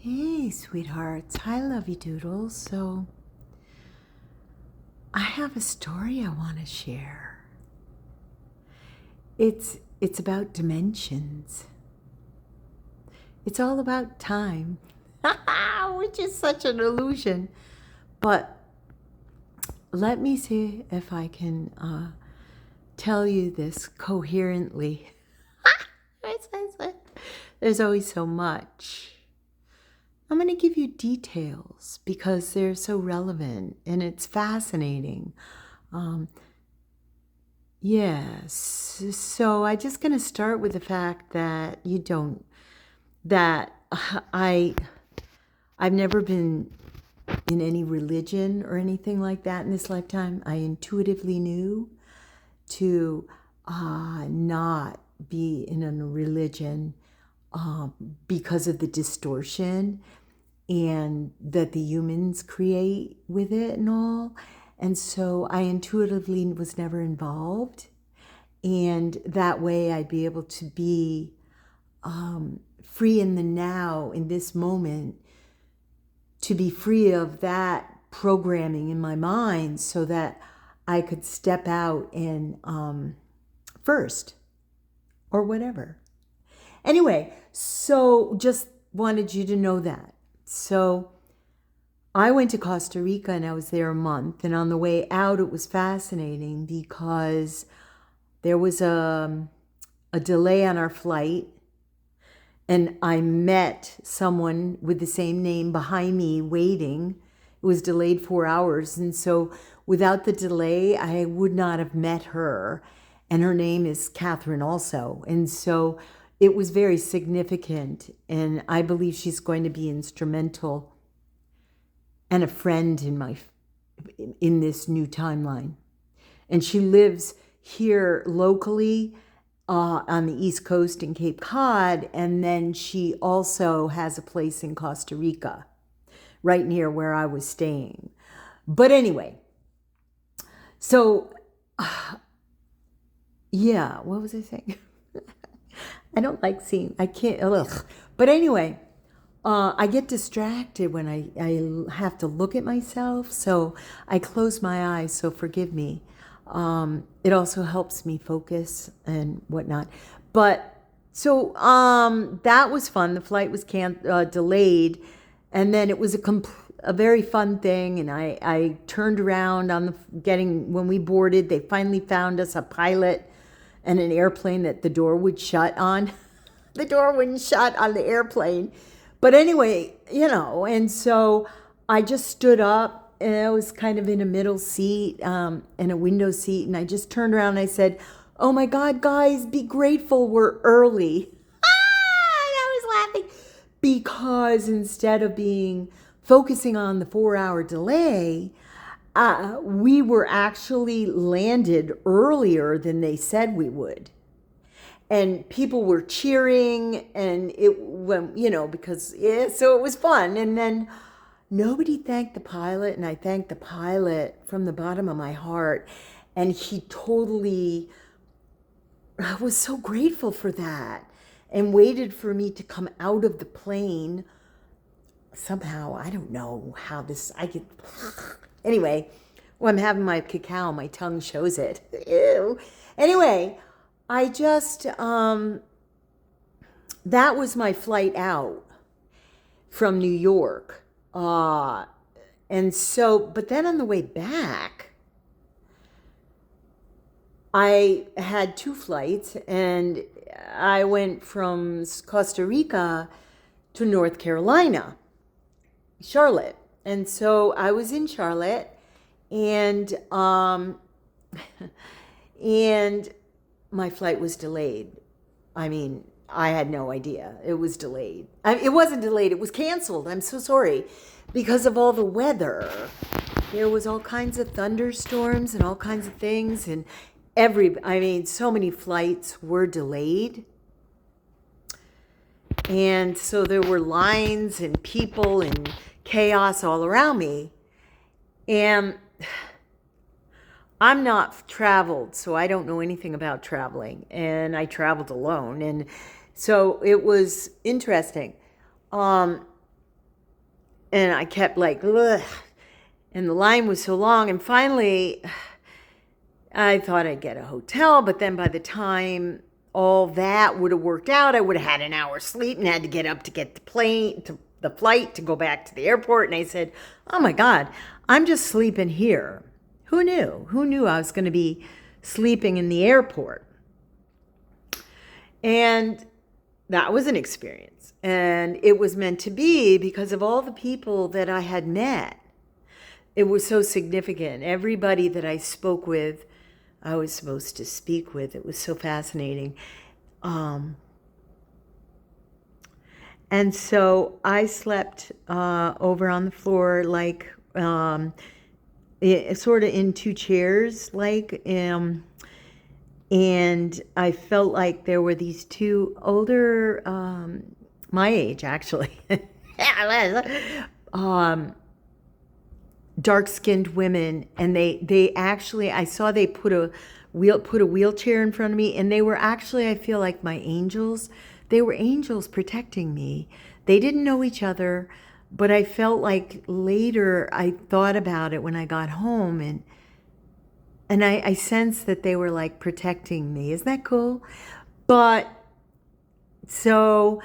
Hey, sweethearts. Hi, lovey doodles. So, I have a story I want to share. It's about dimensions. It's all about time, which is such an illusion. But let me see if I can tell you this coherently. There's always so much. I'm going to give you details because they're so relevant and it's fascinating. Um, yes. So I'm just going to start with the fact that that I, I've never been in any religion or anything like that in this lifetime. I intuitively knew to not be in a religion because of the distortion and that the humans create with it and all. And so I intuitively was never involved. And that way I'd be able to be free in the now, in this moment, to be free of that programming in my mind so that I could step out and first or whatever. Anyway, so just wanted you to know that. So I went to Costa Rica and I was there a month. And on the way out, it was fascinating because there was a delay on our flight. And I met someone with the same name behind me waiting. It was delayed 4 hours. And so without the delay, I would not have met her. And her name is Catherine also. And so it was very significant. And I believe she's going to be instrumental and a friend in this new timeline. And she lives here locally on the East Coast in Cape Cod, and then she also has a place in Costa Rica, right near where I was staying. But anyway, so yeah, what was I saying? I don't like seeing, I can't, ugh. But anyway, I get distracted when I have to look at myself, so I close my eyes, so forgive me. It also helps me focus and whatnot. But so that was fun. The flight was delayed, and then it was a very fun thing. And I turned around when we boarded. They finally found us a pilot and an airplane that the door would shut on. The door wouldn't shut on the airplane. But anyway, and so I just stood up and I was kind of in a middle seat, in a window seat. And I just turned around and I said, "Oh my God, guys, be grateful we're early." And I was laughing because instead of focusing on the 4 hour delay, we were actually landed earlier than they said we would. And people were cheering and it went, because, yeah, so it was fun. And then nobody thanked the pilot, and I thanked the pilot from the bottom of my heart. And he totally was so grateful for that and waited for me to come out of the plane. Somehow, I don't know how I get, anyway, when I'm having my cacao, my tongue shows it. Ew. Anyway, I just, that was my flight out from New York. And so, but then on the way back, I had 2 flights and I went from Costa Rica to North Carolina, Charlotte. And so I was in Charlotte and, and my flight was delayed. I mean, I had no idea. It was delayed. It wasn't delayed. It was canceled. I'm so sorry. Because of all the weather. There was all kinds of thunderstorms and all kinds of things. And so many flights were delayed. And so there were lines and people and chaos all around me. And I'm not traveled, so I don't know anything about traveling. And I traveled alone. And so it was interesting. and I kept like, ugh, and the line was so long. And finally, I thought I'd get a hotel, but then by the time all that would have worked out, I would have had an hour's sleep and had to get up to get the flight to go back to the airport. And I said, oh my God, I'm just sleeping here. Who knew? Who knew I was going to be sleeping in the airport? And that was an experience. And it was meant to be because of all the people that I had met. It was so significant. Everybody that I spoke with, I was supposed to speak with. It was so fascinating. And so I slept over on the floor, like sort of in two chairs, like, and I felt like there were these two older, my age actually, dark-skinned women, and they actually, I saw they put a wheelchair in front of me, and they were actually, I feel like my angels. They were angels protecting me. They didn't know each other, but I felt like later I thought about it when I got home, and I sensed that they were like protecting me. Isn't that cool? But so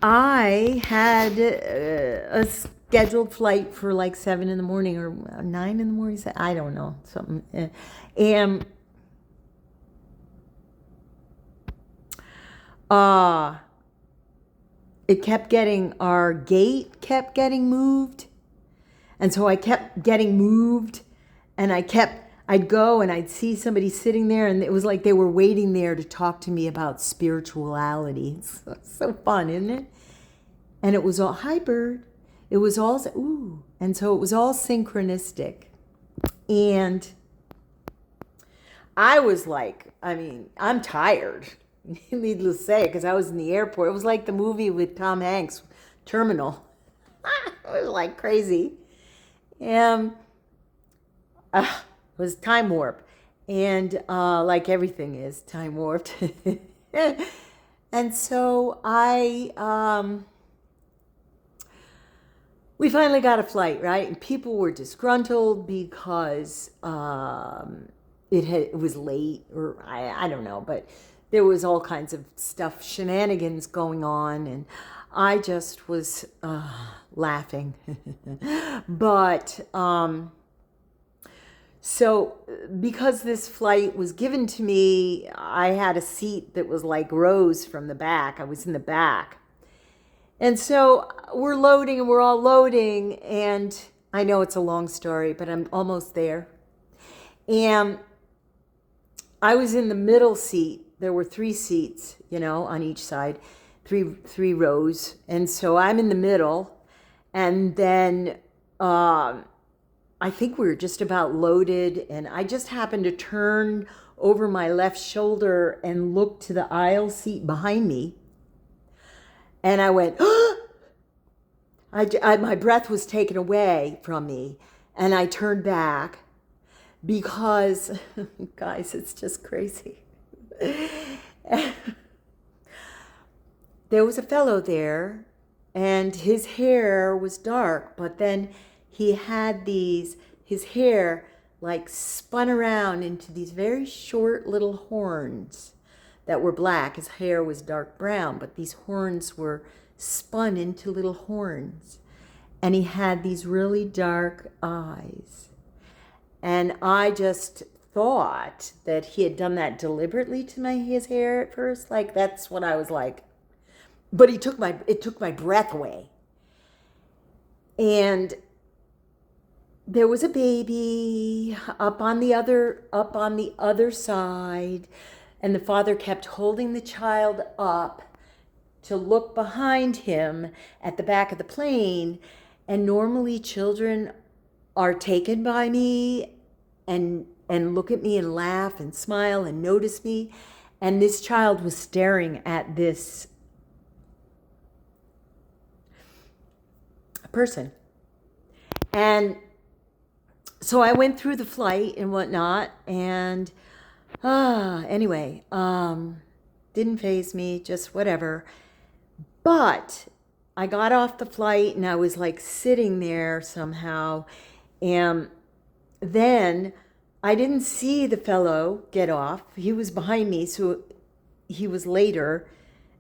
I had a scheduled flight for like 7 in the morning or 9 in the morning. I don't know, something. And our gate kept getting moved. And so I kept getting moved, and I'd go and I'd see somebody sitting there, and it was like they were waiting there to talk to me about spirituality. It's so fun, isn't it? And it was all, hi, bird. It was all, ooh. And so it was all synchronistic. And I was like, I'm tired, needless to say, because I was in the airport. It was like the movie with Tom Hanks, Terminal. It was like crazy. And it was time warp. And like everything is time warped. And so we finally got a flight, right? And people were disgruntled because it was late, or I don't know, but there was all kinds of stuff, shenanigans going on, and I just was laughing. But so because this flight was given to me, I had a seat that was like rows from the back. I was in the back. And so we're loading, and we're all loading, and I know it's a long story, but I'm almost there. And I was in the middle seat. There were 3 seats, on each side, three rows. And so I'm in the middle, and then I think we were just about loaded, and I just happened to turn over my left shoulder and look to the aisle seat behind me. And I went, my breath was taken away from me. And I turned back because, guys, it's just crazy. There was a fellow there, and his hair was dark, but then he had his hair like spun around into these very short little horns that were black. His hair was dark brown, but these horns were spun into little horns. And he had these really dark eyes. And I just thought that he had done that deliberately to his hair at first. Like, that's what I was like. But it took my breath away. And there was a baby up on the other side. And the father kept holding the child up to look behind him at the back of the plane. And normally children are taken by me and look at me and laugh and smile and notice me. And this child was staring at this person. And so I went through the flight and whatnot, and anyway, didn't faze me, just whatever. But I got off the flight and I was like sitting there somehow. And then I didn't see the fellow get off. He was behind me, so he was later.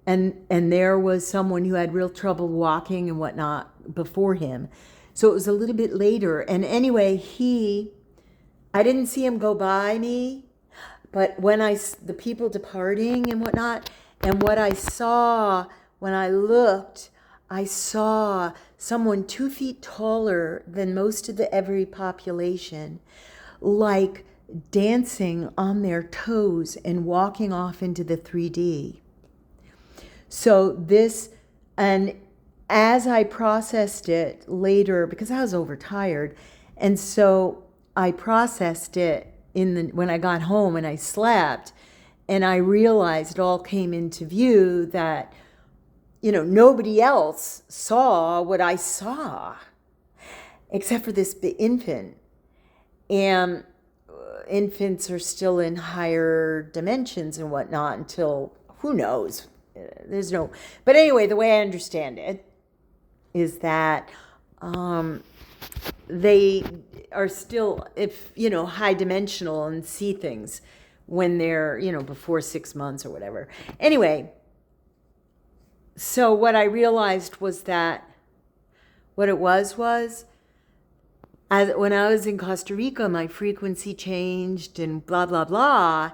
And there was someone who had real trouble walking and whatnot before him. So it was a little bit later. And anyway, I didn't see him go by me, but when the people departing and whatnot, and what I saw when I looked, I saw someone 2 feet taller than most of the every population, like dancing on their toes and walking off into the 3D. So and as I processed it later, because I was overtired, and so I processed it when I got home and I slept, and I realized it all came into view that, nobody else saw what I saw, except for this infant. And infants are still in higher dimensions and whatnot until, who knows? But anyway, the way I understand it is that they are still, high dimensional and see things when they're, before 6 months or whatever. Anyway, so what I realized was that what it was when I was in Costa Rica, my frequency changed and blah, blah, blah.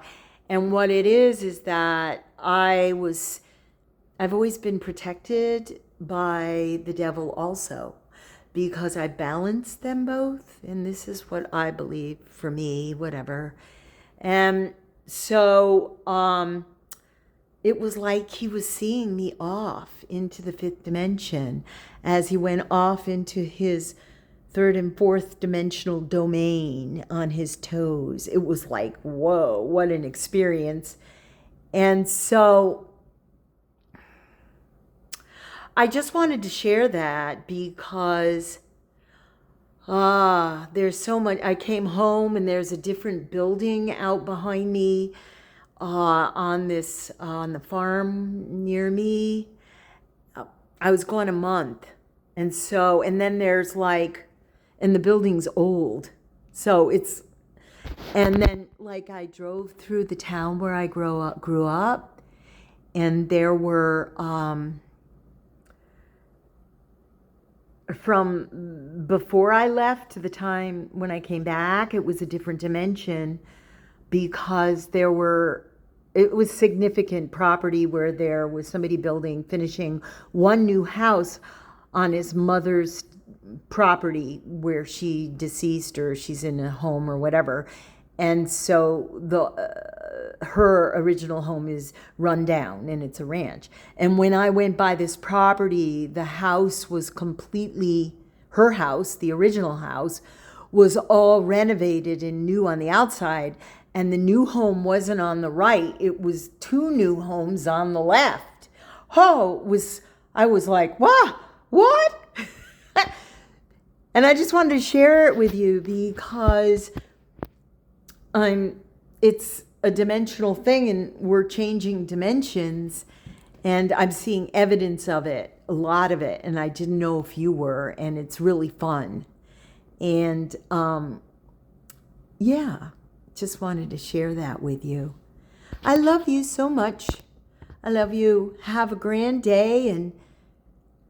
And what it is that I've always been protected by the devil also, because I balance them both. And this is what I believe for me, whatever. And so it was like he was seeing me off into the 5th dimension as he went off into his 3rd and 4th dimensional domain on his toes. It was like, whoa, what an experience. And so I just wanted to share that because there's so much. I came home and there's a different building out behind me on the farm near me. I was gone a month. And then there's and the building's old. And then I drove through the town where I grew up, and there were, from before I left to the time when I came back, it was a different dimension because it was significant property where there was somebody finishing one new house on his mother's property where she deceased, or she's in a home or whatever. And so her original home is run down and it's a ranch. And when I went by this property, the house was completely, her house, the original house, was all renovated and new on the outside. And the new home wasn't on the right. It was 2 new homes on the left. I was like, wow, what? And I just wanted to share it with you because it's a dimensional thing and we're changing dimensions, and I'm seeing evidence of it, a lot of it, and I didn't know if you were, and it's really fun. And just wanted to share that with you. I love you so much. I love you. Have a grand day and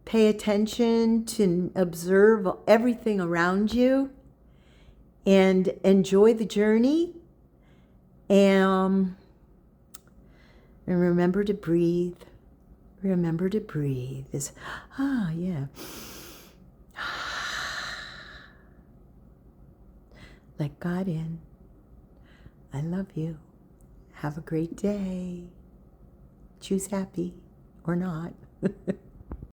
pay attention to observe everything around you and enjoy the journey. And remember to breathe. Remember to breathe. Yeah. Let God in. I love you. Have a great day. Choose happy or not.